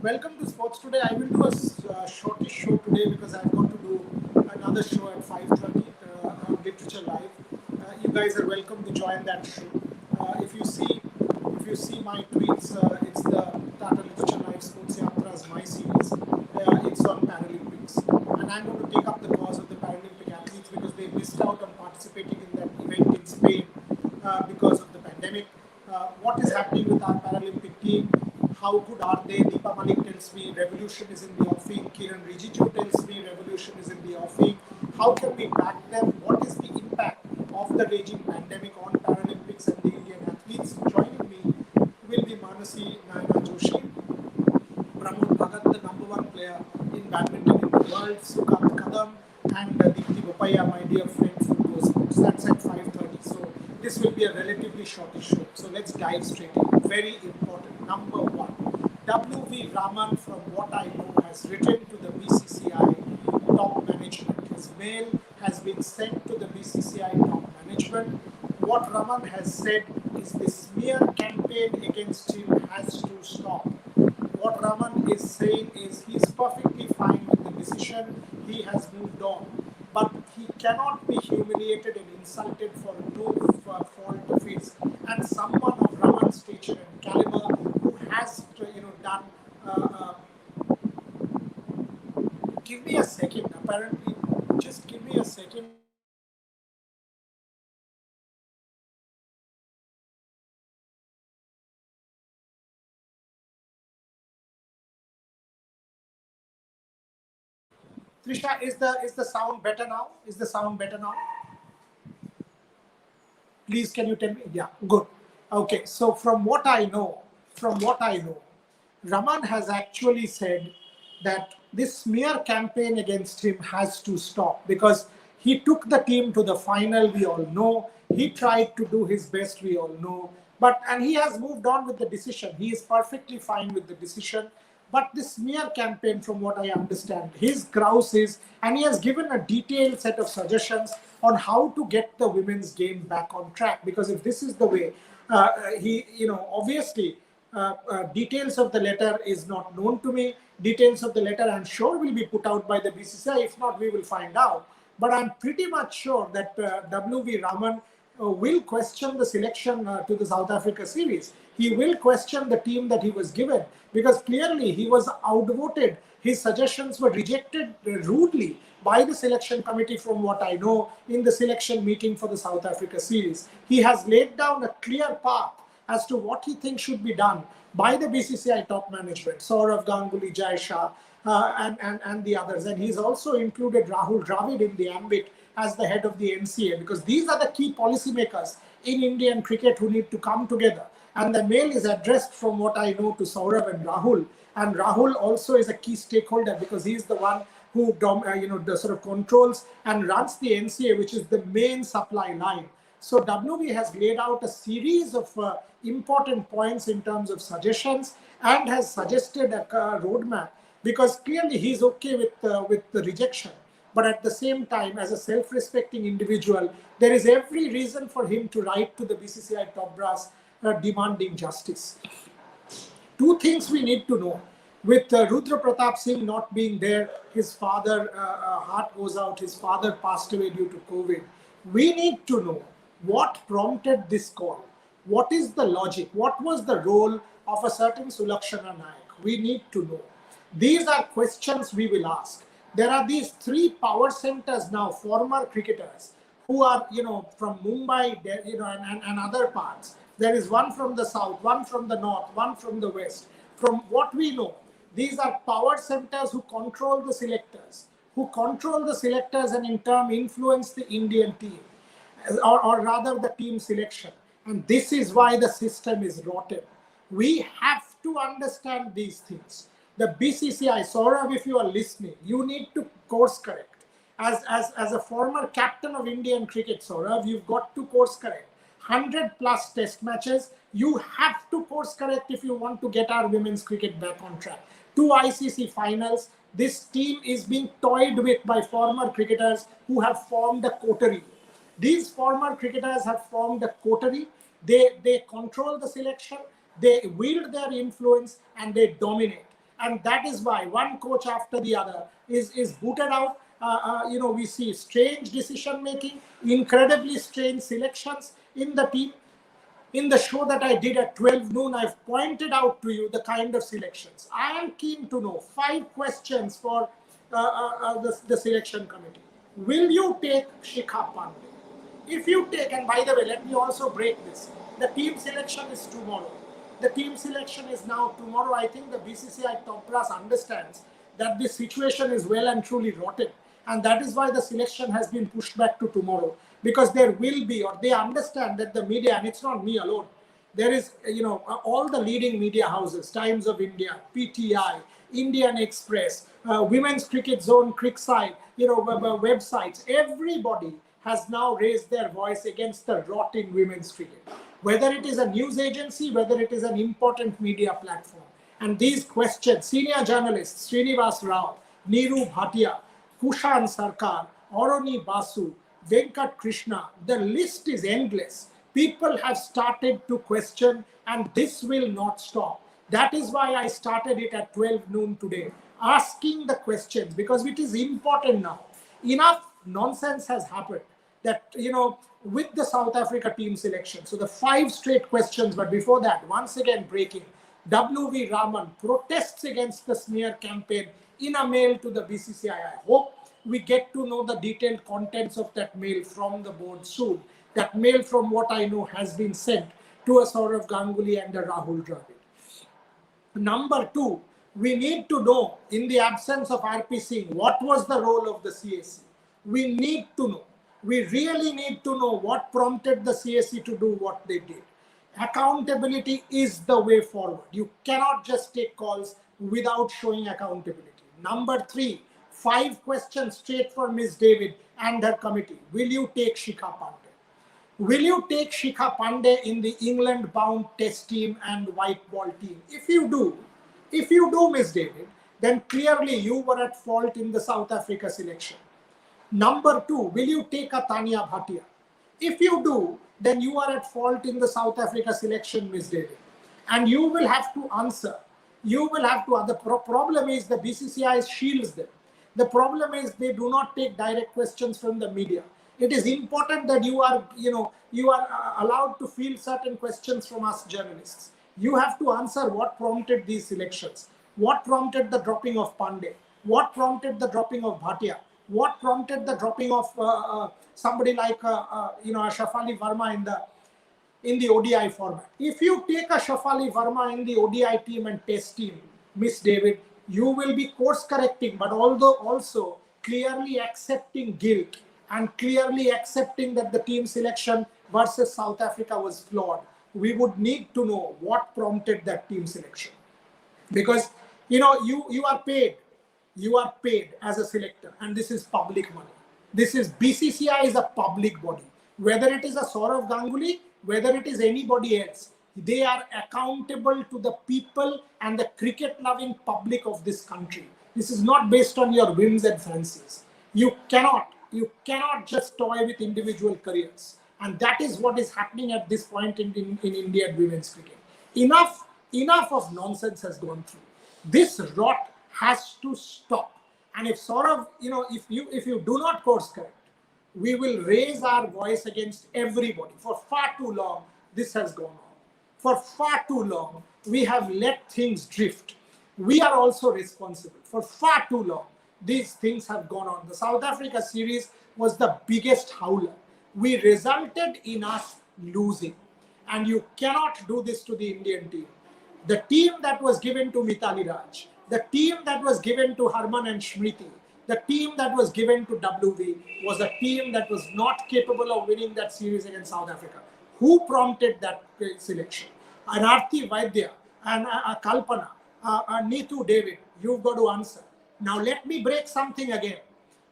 Welcome to Sports Today. I will do a shortish show today because I've got to do another show at 5:30 on Literature Live. You guys are welcome to join that show. If you see my tweets, it's the Tata Literature Live Sports Yatras My series. It's on Paralympics, and I'm going to take up the cause of the Paralympic athletes because they missed out on participating in that event in Spain because of the pandemic. What is happening with our Paralympic team? How good are they? Deepa Malik tells me revolution is in the offing. Kiran Rijiju tells me revolution is in the offing. How can we back them? What is the impact of the raging pandemic on Paralympics and the Indian athletes? Joining me will be Manasi Naina Joshi, Pramod Bhagat, the number one player in badminton in the world, Sukant Kadam, and Dikti Bopaya, my dear friend from Go Sports. That's at 5:30. So this will be a relatively shortish show. So let's dive straight in. Very important. Number one, W.V. Raman, from what I know, has written to the BCCI top management. His mail has been sent to the BCCI top management. What Raman has said is the smear campaign against him has to stop. What Raman is saying is he's perfectly fine with the decision. He has moved on. But he cannot be humiliated and insulted for no fault of his. And someone of Raman's stature and caliber who has, done. Give me a second. Apparently, just give me a second. Trisha, is the sound better now? Is the sound better now? Please, can you tell me? Yeah, good. Okay, so from what I know, Raman has actually said that this smear campaign against him has to stop because he took the team to the final. We all know he tried to do his best. We all know, and he has moved on with the decision. He is perfectly fine with the decision. But this smear campaign, from what I understand, his grouse is, and he has given a detailed set of suggestions on how to get the women's game back on track. Because if this is the way, obviously, details of the letter is not known to me. Details of the letter, I'm sure, will be put out by the BCCI. If not, we will find out. But I'm pretty much sure that W.V. Raman will question the selection to the South Africa series. He will question the team that he was given because clearly he was outvoted. His suggestions were rejected rudely by the selection committee, from what I know, in the selection meeting for the South Africa series. He has laid down a clear path as to what he thinks should be done by the BCCI top management, Saurav Ganguly, Jai Shah, and the others. And he's also included Rahul Dravid in the ambit as the head of the NCA, because these are the key policymakers in Indian cricket who need to come together. And the mail is addressed, from what I know, to Saurav and Rahul. And Rahul also is a key stakeholder because he's the one who sort of controls and runs the NCA, which is the main supply line. So WV has laid out a series of important points in terms of suggestions and has suggested a roadmap, because clearly he's okay with the rejection. But at the same time, as a self-respecting individual, there is every reason for him to write to the BCCI top brass demanding justice. Two things we need to know. With Rudra Pratap Singh not being there, his father, heart goes out, his father passed away due to COVID. We need to know what prompted this call. What is the logic? What was the role of a certain Sulakshana Nayak? We need to know. These are questions we will ask. There are these three power centers now, former cricketers, who are, from Mumbai, and other parts. There is one from the south, one from the north, one from the west. From what we know, these are power centers who control the selectors, and in turn influence the Indian team, or rather the team selection. And this is why the system is rotten. We have to understand these things. The BCCI, Saurav, if you are listening, you need to course correct. As a former captain of Indian cricket, Saurav, you've got to course correct. 100 plus test matches, you have to course correct if you want to get our women's cricket back on track. 2 ICC finals, this team is being toyed with by former cricketers who have formed a coterie. These former cricketers have formed a coterie. They control the selection, they wield their influence, and they dominate. And that is why one coach after the other is booted out. We see strange decision making, incredibly strange selections in the team. In the show that I did at 12 noon, I've pointed out to you the kind of selections. I am keen to know 5 questions for the selection committee. Will you take Shikha Pandey? If you take, and by the way, let me also break this. The team selection is tomorrow. The team selection is now tomorrow. I think the BCCI top brass understands that this situation is well and truly rotten. And that is why the selection has been pushed back to tomorrow. Because there will be, or they understand that the media, and it's not me alone, there is, all the leading media houses, Times of India, PTI, Indian Express, Women's Cricket Zone, Crickside, websites, everybody has now raised their voice against the rot in women's cricket. Whether it is a news agency, whether it is an important media platform. And these questions, senior journalists, Srinivas Rao, Neeru Bhatia, Kushan Sarkar, Oroni Basu, Venkat Krishna, the list is endless. People have started to question, and this will not stop. That is why I started it at 12 noon today, asking the questions, because it is important now. Enough nonsense has happened that, with the South Africa team selection. So the 5 straight questions, but before that, once again breaking, W.V. Raman protests against the smear campaign in a mail to the BCCI. I hope we get to know the detailed contents of that mail from the board soon. That mail, from what I know, has been sent to a Saurav Ganguly and a Rahul Dravid. Number 2, we need to know, in the absence of RP Singh, what was the role of the CAC. We need to know. We really need to know what prompted the CAC to do what they did. Accountability is the way forward. You cannot just take calls without showing accountability. Number 3, 5 questions straight for Ms. David and her committee. Will you take Shikha Pandey? Will you take Shikha Pandey in the England-bound test team and white ball team? If you do, Ms. David, then clearly you were at fault in the South Africa selection. Number 2, will you take a Tanya Bhatia? If you do, then you are at fault in the South Africa selection, Ms. David. And you will have to answer. The problem is the BCCI shields them. The problem is they do not take direct questions from the media. It is important that you are allowed to field certain questions from us journalists. You have to answer what prompted these selections. What prompted the dropping of Pandey? What prompted the dropping of Bhatia? What prompted the dropping of somebody like Ashraf Ali Verma in the ODI format? If you take Ashraf Ali Verma in the ODI team and test team, Miss David, you will be course correcting, but although also clearly accepting guilt and clearly accepting that the team selection versus South Africa was flawed. We would need to know what prompted that team selection. Because, you are paid. You are paid as a selector, and this is public money. BCCI is a public body. Whether it is a Saurav Ganguly, whether it is anybody else, they are accountable to the people and the cricket-loving public of this country. This is not based on your whims and fancies. You cannot just toy with individual careers. And that is what is happening at this point in Indian women's cricket. Enough of nonsense has gone through. This rot has to stop. And if Saurav, if you do not course correct, we will raise our voice against everybody. For far too long, this has gone on. For far too long, we have let things drift. We are also responsible. For far too long, these things have gone on. The South Africa series was the biggest howler. We resulted in us losing. And you cannot do this to the Indian team. The team that was given to Mithali Raj, the team that was given to Harman and Smriti, the team that was given to WV was a team that was not capable of winning that series against South Africa. Who prompted that selection? An Arti Vaidya, and Kalpana, Neetu David, you've got to answer. Now let me break something again.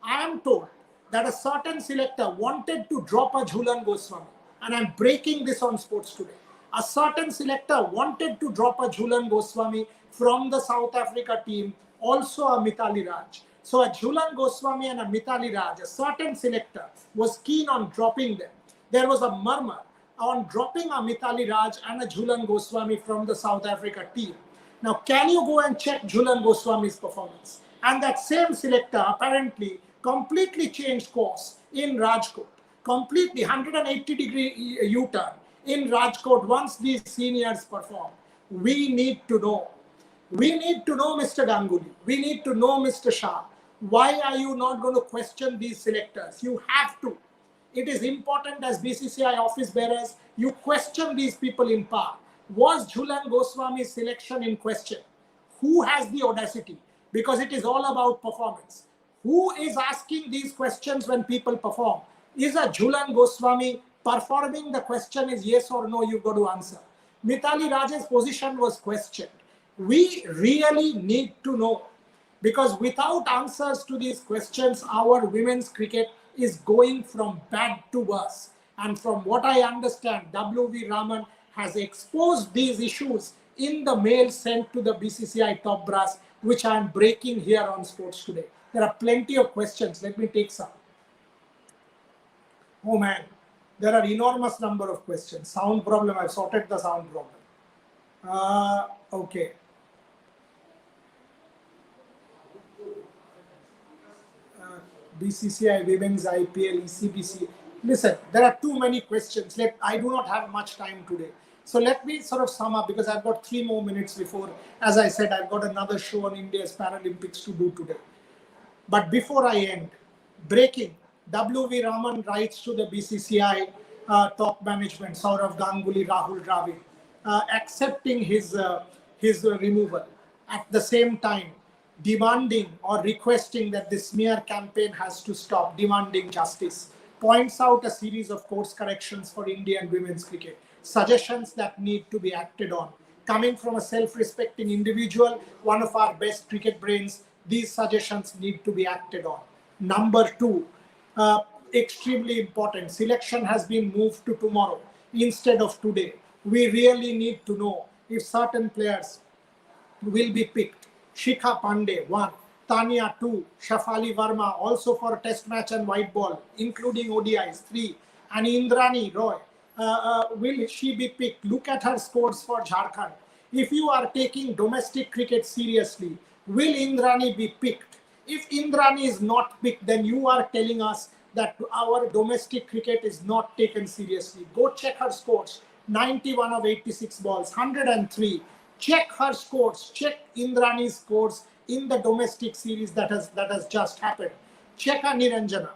I am told that a certain selector wanted to drop a Jhulan Goswami, and I'm breaking this on Sports Today. A certain selector wanted to drop a Jhulan Goswami from the South Africa team, also a Mithali Raj. So a Jhulan Goswami and a Mithali Raj, a certain selector was keen on dropping them. There was a murmur on dropping a Mithali Raj and a Jhulan Goswami from the South Africa team. Now, can you go and check Jhulan Goswami's performance? And that same selector apparently completely changed course in Rajkot, completely 180-degree U-turn in Rajkot once these seniors perform. We need to know. We need to know, Mr. Ganguly. We need to know, Mr. Shah. Why are you not going to question these selectors? You have to. It is important as BCCI office bearers, you question these people in power. Was Jhulan Goswami's selection in question? Who has the audacity? Because it is all about performance. Who is asking these questions when people perform? Is a Jhulan Goswami performing? The question is yes or no, you've got to answer. Mithali Raj's position was questioned. We really need to know, because without answers to these questions, our women's cricket is going from bad to worse. And from what I understand, W.V. Raman has exposed these issues in the mail sent to the BCCI top brass, which I am breaking here on Sports Today. There are plenty of questions. Let me take some. Oh man, there are enormous number of questions. Sound problem, I've sorted the sound problem. Okay. BCCI, Women's IPL, ECBC. Listen, there are too many questions. I do not have much time today. So let me sort of sum up, because I've got 3 more minutes before, as I said, I've got another show on India's Paralympics to do today. But before I end, breaking, W.V. Raman writes to the BCCI top management, Saurav Ganguly, Rahul Dravid, accepting his removal. At the same time, demanding or requesting that the smear campaign has to stop, demanding justice, points out a series of course corrections for Indian women's cricket, suggestions that need to be acted on. Coming from a self-respecting individual, one of our best cricket brains, these suggestions need to be acted on. Number 2, extremely important, selection has been moved to tomorrow instead of today. We really need to know if certain players will be picked. Shikha Pandey, 1. Tanya, 2. Shafali Verma, also for test match and white ball, including ODIs, 3. And Indrani Roy, will she be picked? Look at her scores for Jharkhand. If you are taking domestic cricket seriously, will Indrani be picked? If Indrani is not picked, then you are telling us that our domestic cricket is not taken seriously. Go check her scores. 91 of 86 balls, 103. Check her scores. Check Indrani's scores in the domestic series that has just happened. Check her Niranjana.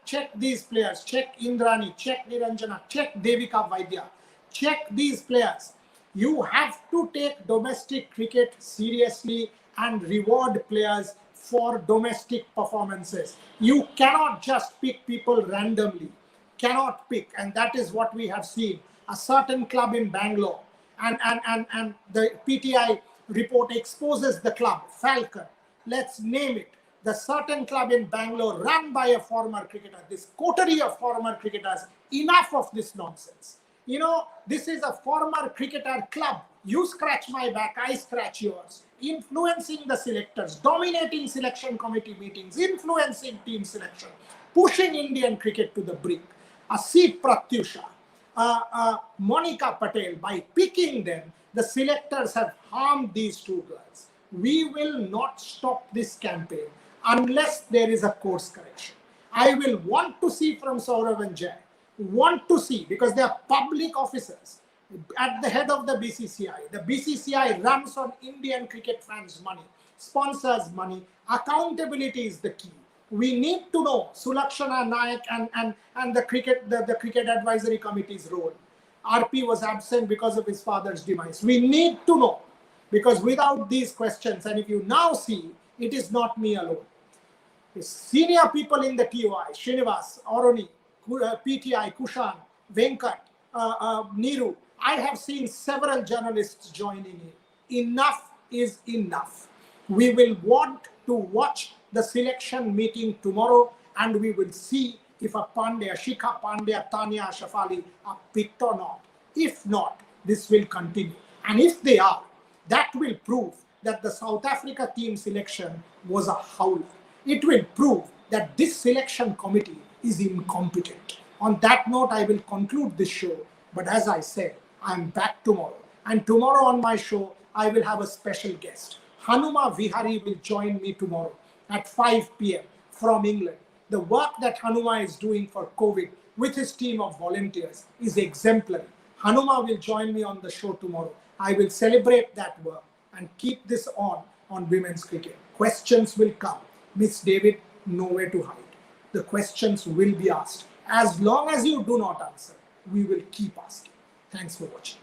Check these players. Check Indrani. Check Niranjana. Check Devika Vaidya. Check these players. You have to take domestic cricket seriously and reward players for domestic performances. You cannot just pick people randomly. Cannot pick. And that is what we have seen. A certain club in Bangalore, and the PTI report exposes the club, Falcon. Let's name it. The certain club in Bangalore run by a former cricketer. This coterie of former cricketers. Enough of this nonsense. You know, this is a former cricketer club. You scratch my back, I scratch yours. Influencing the selectors, dominating selection committee meetings, influencing team selection, pushing Indian cricket to the brink. Asit Pratyusha, Monica Patel, by picking them, the selectors have harmed these 2 girls. We will not stop this campaign unless there is a course correction. I will want to see from Saurav and Jay, want to see, because they are public officers at the head of the BCCI. The BCCI runs on Indian cricket fans' money, sponsors' money. Accountability is the key. We need to know Sulakshana Nayak and the cricket advisory committee's role. RP was absent because of his father's demise. We need to know, because without these questions, and if you now see, it is not me alone. The senior people in the TOI, Srinivas, Aroni, PTI, Kushan, Venkat, Neeru, I have seen several journalists joining in. Enough is enough. We will want to watch the selection meeting tomorrow, and we will see if a Pandya, Shikha Pandya, Tanya, Shafali are picked or not. If not, this will continue. And if they are, that will prove that the South Africa team selection was a howler. It will prove that this selection committee is incompetent. On that note, I will conclude this show. But as I said, I'm back tomorrow. And tomorrow on my show, I will have a special guest. Hanuma Vihari will join me tomorrow at 5 p.m. from England. The work that Hanuma is doing for COVID with his team of volunteers is exemplary. Hanuma will join me on the show tomorrow. I will celebrate that work and keep this on women's cricket. Questions will come. Miss David, nowhere to hide. The questions will be asked. As long as you do not answer, we will keep asking. Thanks for watching.